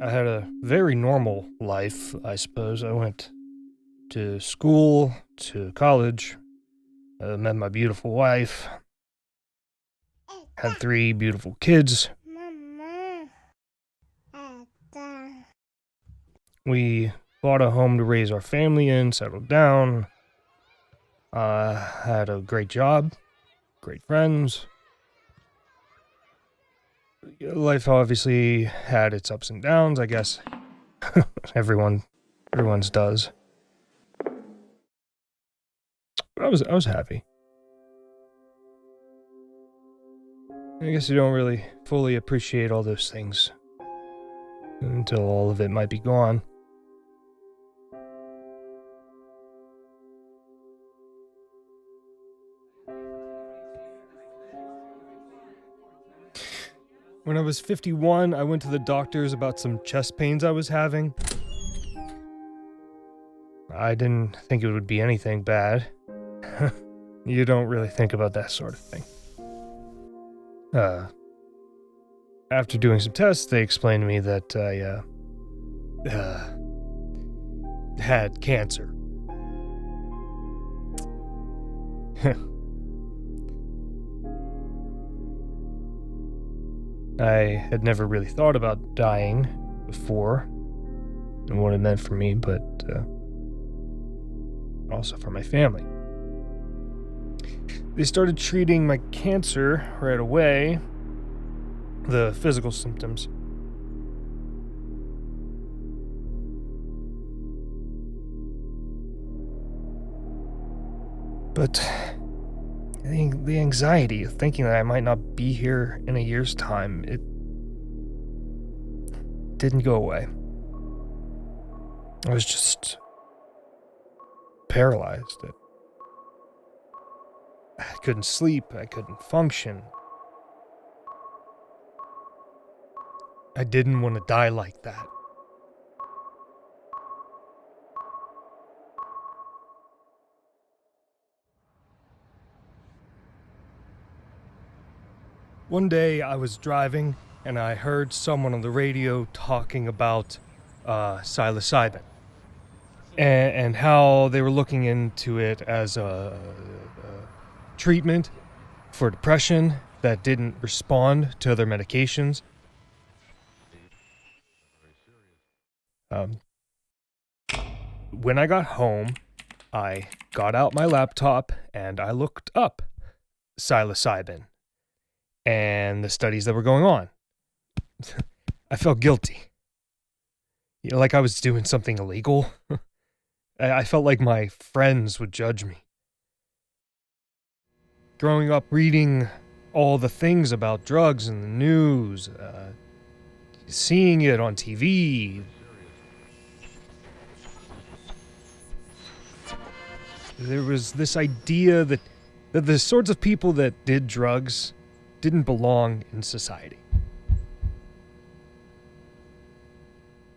I had a very normal life, I suppose. I went to school, to college, met my beautiful wife, had three beautiful kids. We bought a home to raise our family in, settled down, had a great job, great friends. Life obviously had its ups and downs, I guess. Everyone's does. But I was happy. I guess you don't really fully appreciate all those things until all of it might be gone. When I was 51, I went to the doctors about some chest pains I was having. I didn't think it would be anything bad. You don't really think about that sort of thing. After doing some tests, they explained to me that I, had cancer. I had never really thought about dying before and what it meant for me, but also for my family. They started treating my cancer right away, the physical symptoms. But the anxiety of thinking that I might not be here in a year's time, it didn't go away. I was just paralyzed. I couldn't sleep, I couldn't function. I didn't want to die like that. One day I was driving and I heard someone on the radio talking about psilocybin and how they were looking into it as a treatment for depression that didn't respond to other medications. When I got home, I got out my laptop and I looked up psilocybin and the studies that were going on. I felt guilty. Like I was doing something illegal. I felt like my friends would judge me. Growing up reading all the things about drugs in the news, seeing it on TV, there was this idea that the sorts of people that did drugs didn't belong in society.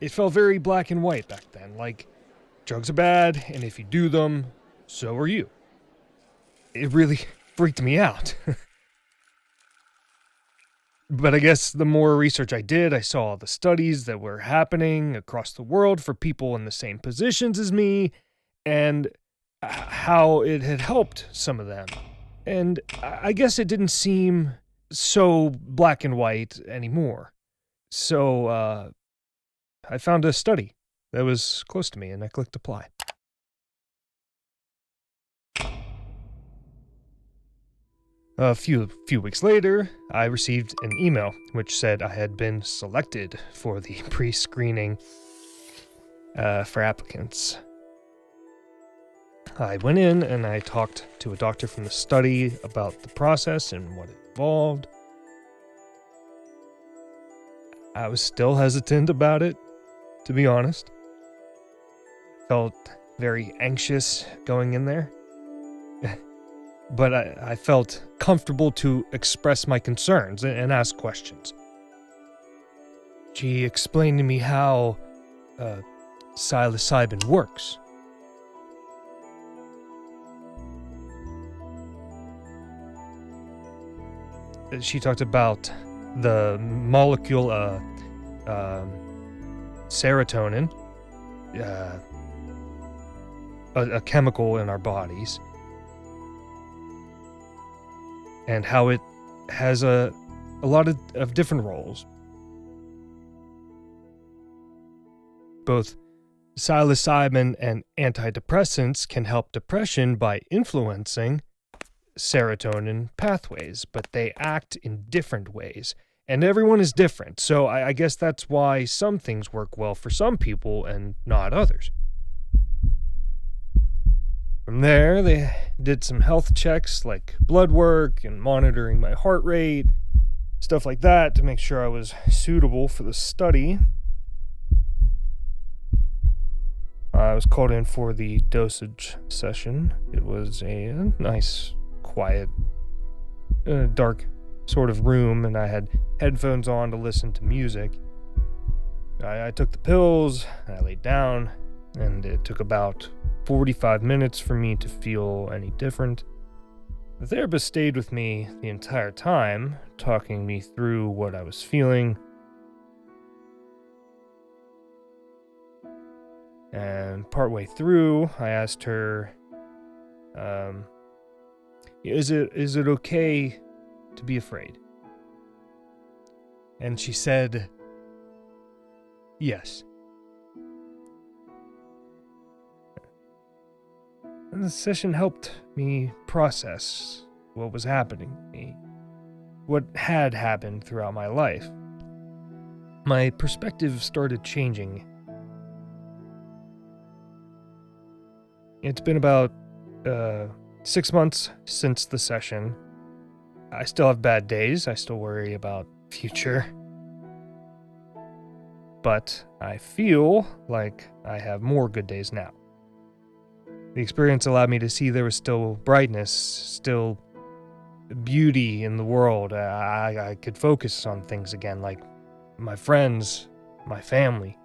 It felt very black and white back then, like drugs are bad, and if you do them, so are you. It really freaked me out. But I guess the more research I did, I saw the studies that were happening across the world for people in the same positions as me, and how it had helped some of them. And I guess it didn't seem so black and white anymore. So, I found a study that was close to me and I clicked apply. A few weeks later, I received an email which said I had been selected for the pre-screening for applicants. I went in and I talked to a doctor from the study about the process and what it involved. I was still hesitant about it, to be honest. Felt very anxious going in there. But I felt comfortable to express my concerns and ask questions. She explained to me how psilocybin works. She talked about the molecule serotonin, a chemical in our bodies, and how it has a lot of different roles. Both psilocybin and antidepressants can help depression by influencing serotonin pathways, but they act in different ways. And everyone is different, so I guess that's why some things work well for some people and not others. From there, they did some health checks like blood work and monitoring my heart rate, stuff like that to make sure I was suitable for the study. I was called in for the dosage session. It was a nice, quiet, dark sort of room, and I had headphones on to listen to music. I took the pills, and I laid down, and it took about 45 minutes for me to feel any different. The therapist stayed with me the entire time, talking me through what I was feeling. And partway through, I asked her, is it okay to be afraid? And she said, yes. And the session helped me process what was happening to me, what had happened throughout my life. My perspective started changing. It's been about 6 months since the session. I still have bad days. I still worry about future. But I feel like I have more good days now. The experience allowed me to see there was still brightness, still beauty in the world. I could focus on things again, like my friends, my family.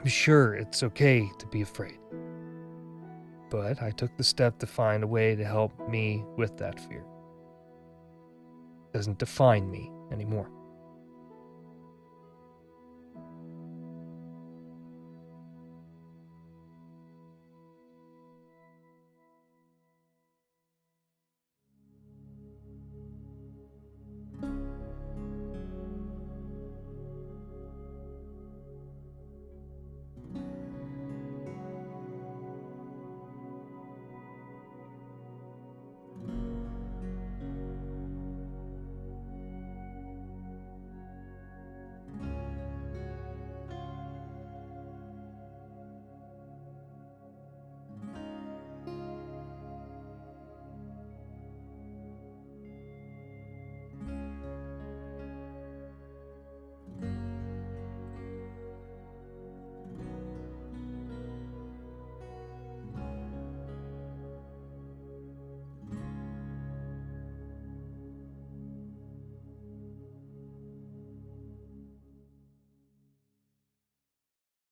Sure, it's okay to be afraid. But I took the step to find a way to help me with that fear. It doesn't define me anymore.